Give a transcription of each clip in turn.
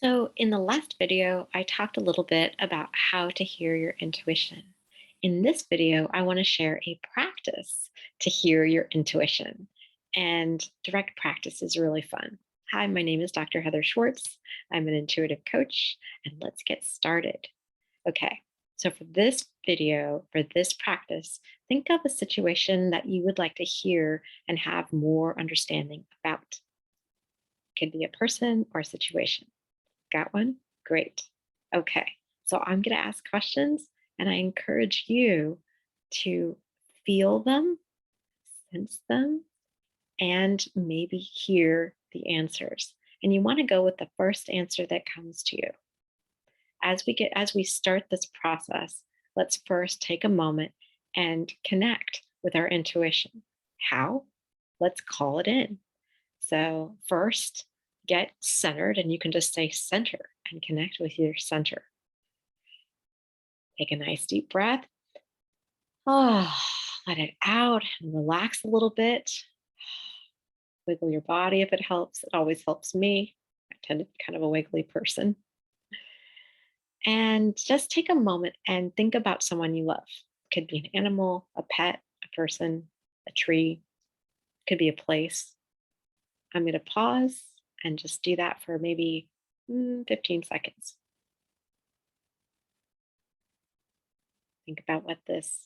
So, in the last video, I talked a little bit about how to hear your intuition. In this video, I want to share a practice to hear your intuition. And direct practice is really fun. Hi, my name is Dr. Heather Schwartz. I'm an intuitive coach, and let's get started. Okay, so for this video, for this practice, think of a situation that you would like to hear and have more understanding about. Could be a person or a situation. Got one? Great. Okay. So I'm going to ask questions and I encourage you to feel them, sense them, and maybe hear the answers. And you want to go with the first answer that comes to you. As we start this process, let's first take a moment and connect with our intuition. How? Let's call it in. So, first, get centered, and you can just say center and connect with your center. Take a nice deep breath. Ah, let it out and relax a little bit. Wiggle your body if it helps. It always helps me. I tend to be kind of a wiggly person. And just take a moment and think about someone you love. Could be an animal, a pet, a person, a tree, could be a place. I'm going to pause and just do that for maybe 15 seconds. Think about what this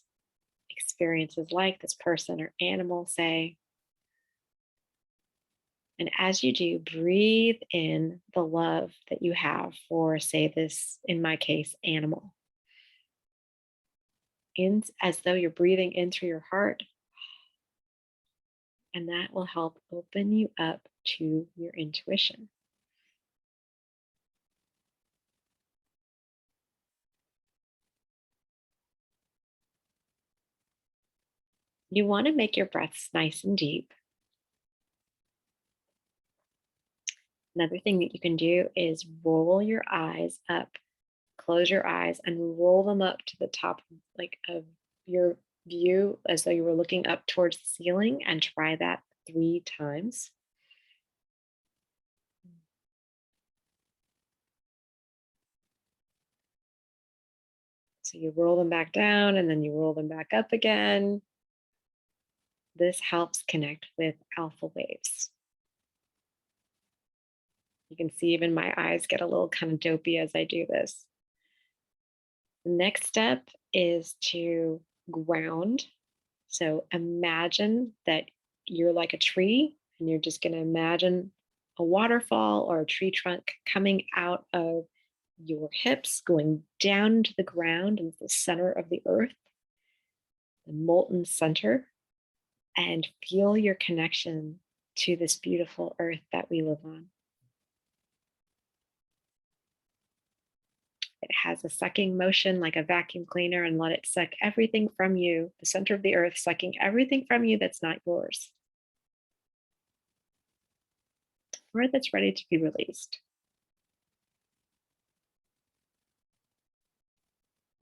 experience is like, this person or animal, say. And as you do, breathe in the love that you have for, say, this, in my case, animal. In as though you're breathing in through your heart, and that will help open you up to your intuition. You want to make your breaths nice and deep. Another thing that you can do is roll your eyes up. Close your eyes and roll them up to the top of your view as though you were looking up towards the ceiling, and try that 3 times. So you roll them back down and then you roll them back up again. This helps connect with alpha waves. You can see even my eyes get a little kind of dopey as I do this. The next step is to ground. So imagine that you're like a tree and you're just going to imagine a waterfall or a tree trunk coming out of your hips, going down to the ground into the center of the earth, the molten center, and feel your connection to this beautiful earth that we live on. It has a sucking motion like a vacuum cleaner, and let it suck everything from you, the center of the earth, sucking everything from you that's not yours or that's ready to be released.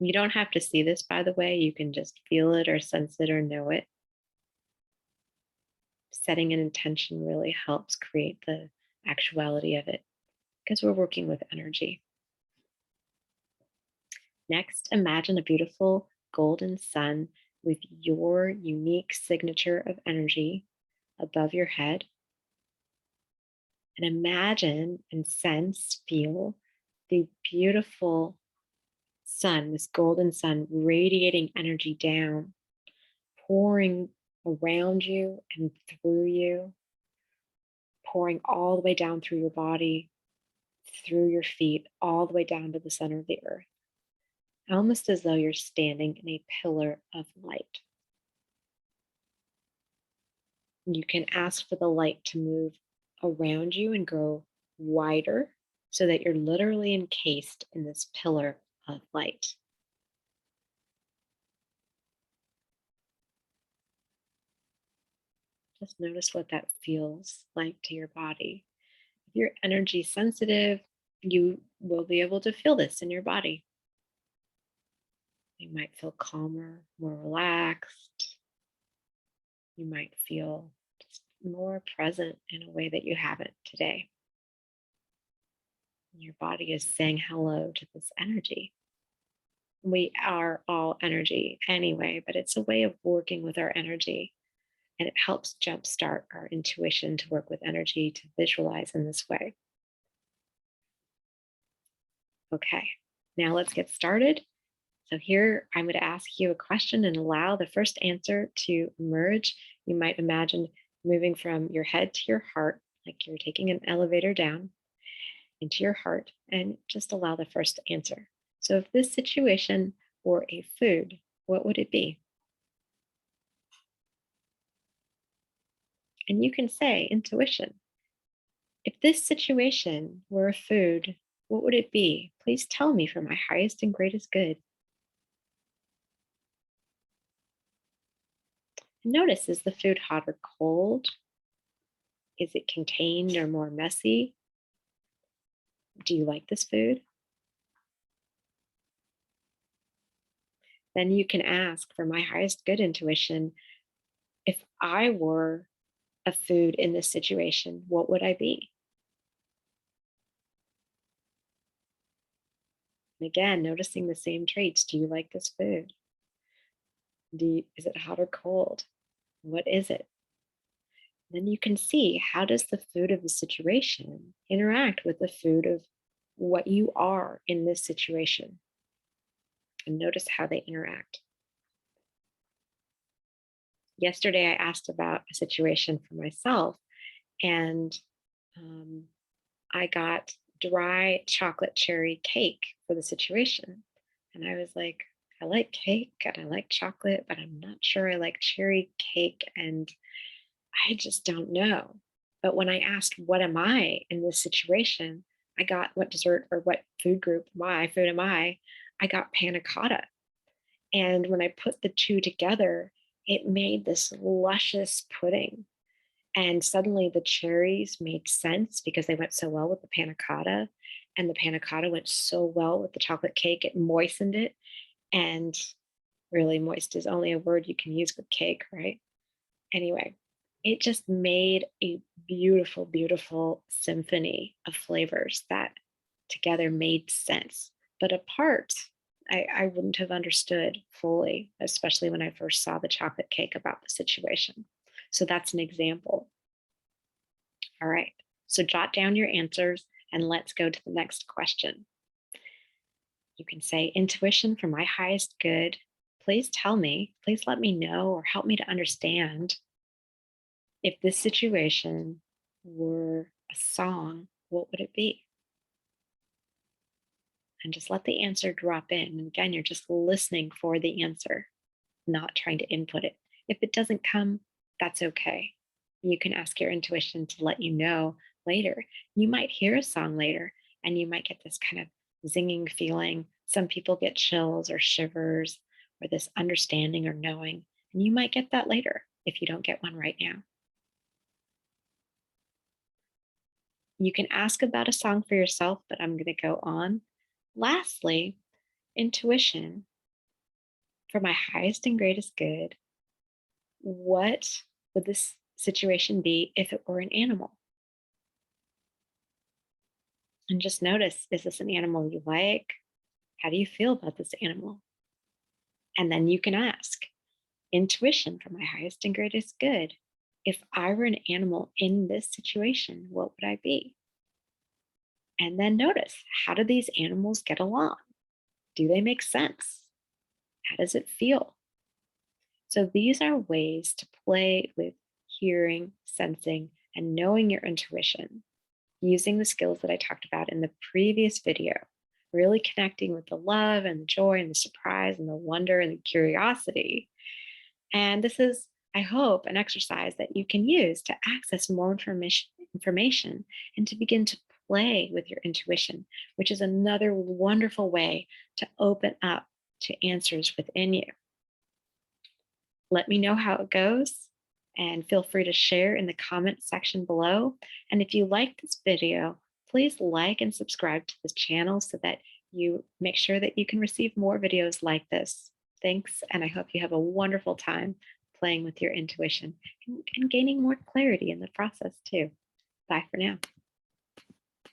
You don't have to see this, by the way. You can just feel it or sense it or know it. Setting an intention really helps create the actuality of it because we're working with energy. Next, imagine a beautiful golden sun with your unique signature of energy above your head. And imagine and sense, feel the beautiful sun, this golden sun radiating energy down, pouring around you and through you, pouring all the way down through your body, through your feet, all the way down to the center of the earth, almost as though you're standing in a pillar of light. You can ask for the light to move around you and grow wider so that you're literally encased in this pillar of light. Just notice what that feels like to your body. If you're energy sensitive, you will be able to feel this in your body. You might feel calmer, more relaxed. You might feel just more present in a way that you haven't today. Your body is saying hello to this energy. We are all energy anyway, but it's a way of working with our energy. And it helps jumpstart our intuition to work with energy to visualize in this way. Okay, now let's get started. So, here I'm going to ask you a question and allow the first answer to emerge. You might imagine moving from your head to your heart, like you're taking an elevator down into your heart, and just allow the first answer. So, if this situation were a food, what would it be? And you can say intuition. If this situation were a food, what would it be? Please tell me for my highest and greatest good. Notice, is the food hot or cold? Is it contained or more messy? Do you like this food? Then you can ask for my highest good intuition. If I were a food in this situation, what would I be? And again, noticing the same traits. Do you like this food? Is it hot or cold? What is it? Then you can see, how does the food of the situation interact with the food of what you are in this situation? And notice how they interact. Yesterday, I asked about a situation for myself, and um, I got dry chocolate cherry cake for the situation. And I was like, I like cake and I like chocolate, but I'm not sure I like cherry cake. And I just don't know. But when I asked, what am I in this situation? I got, what dessert or what food group am I? Food am I? I got panna cotta. And when I put the two together, it made this luscious pudding. And suddenly the cherries made sense because they went so well with the panna cotta. And the panna cotta went so well with the chocolate cake, it moistened it. And really, moist is only a word you can use with cake, right? Anyway, it just made a beautiful, beautiful symphony of flavors that together made sense. But apart, I wouldn't have understood fully, especially when I first saw the chocolate cake about the situation. So that's an example. All right. So jot down your answers and let's go to the next question. You can say, intuition for my highest good. Please tell me, please let me know or help me to understand, if this situation were a song, what would it be? And just let the answer drop in. And again, you're just listening for the answer, not trying to input it. If it doesn't come, that's okay. You can ask your intuition to let you know later. You might hear a song later and you might get this kind of zinging feeling. Some people get chills or shivers or this understanding or knowing. And you might get that later if you don't get one right now. You can ask about a song for yourself, but I'm going to go on. Lastly, intuition for my highest and greatest good. What would this situation be if it were an animal? And just notice, is this an animal you like? How do you feel about this animal? And then you can ask, intuition for my highest and greatest good. If I were an animal in this situation, what would I be? And then notice, how do these animals get along? Do they make sense? How does it feel? So these are ways to play with hearing, sensing, and knowing your intuition using the skills that I talked about in the previous video, really connecting with the love and the joy and the surprise and the wonder and the curiosity. And this is, I hope, an exercise that you can use to access more information and to begin to play with your intuition, which is another wonderful way to open up to answers within you. Let me know how it goes and feel free to share in the comment section below. And if you like this video, please like and subscribe to this channel so that you make sure that you can receive more videos like this. Thanks, and I hope you have a wonderful time playing with your intuition and gaining more clarity in the process too. Bye for now.